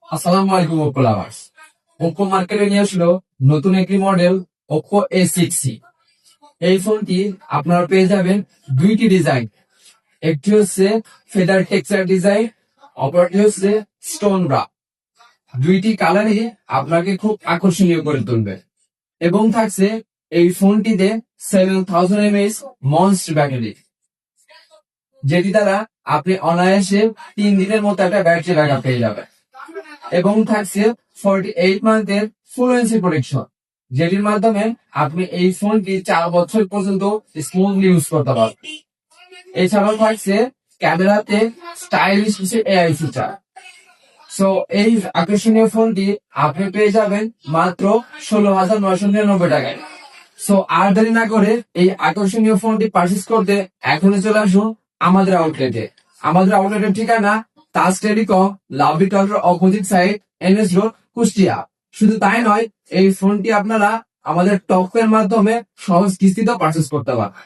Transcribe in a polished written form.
আসসালামু আলাইকুম Oppo lovers. Oppo মার্কেটে নিয়ে আসলো নতুন একটি মডেল ওপ্পো A6C। এই ফোনটি আপনারা পেয়ে যাবেন দুইটি ডিজাইন, একটি হচ্ছে ফেদার টেক্সচার ডিজাইন, অপরটি হচ্ছে স্টোন ব্রা। দুইটি কালারই আপনাকে খুব আকর্ষণীয় করে তুলবে এবং থাকছে এই ফোনটিতে 7000 mAh মনস্টার ব্যাটারি, যেটি দ্বারা আপনি অনায়াসে 3 দিনের মতো একটা ব্যাটারি ব্যাকআপ পেয়ে যাবেন। এবং থাকছে 48 মান্থের ফ্লুয়েন্সি প্রোটেকশন, যেটির মাধ্যমে আপনি এই ফোনটি 4 বছর পর্যন্ত স্মুথলি ইউজ করতে পারবেন। এছাড়াও থাকছে ক্যামেরাতে স্টাইলিশ কিছু এআই ফিচার। সো এই আকর্ষণীয় ফোনটি আপনি পেয়ে যাবেন মাত্র 16,999 টাকায়। সো আর দেরি না করে এই আকর্ষণীয় ফোনটি পারচেজ করতে এখনই চলে আসুন আমাদের আউটলেটে। আমাদের আউটলেটের ঠিকানা তাজ টেলিকম, লাভলি টাওয়ারের opposite side, NS road, Kushtia. শুধু তাই নয়, এই ফোনটি আপনারা আমাদের টক এর মাধ্যমে সহজ কিস্তিতেও পারচেজ করতে পারেন।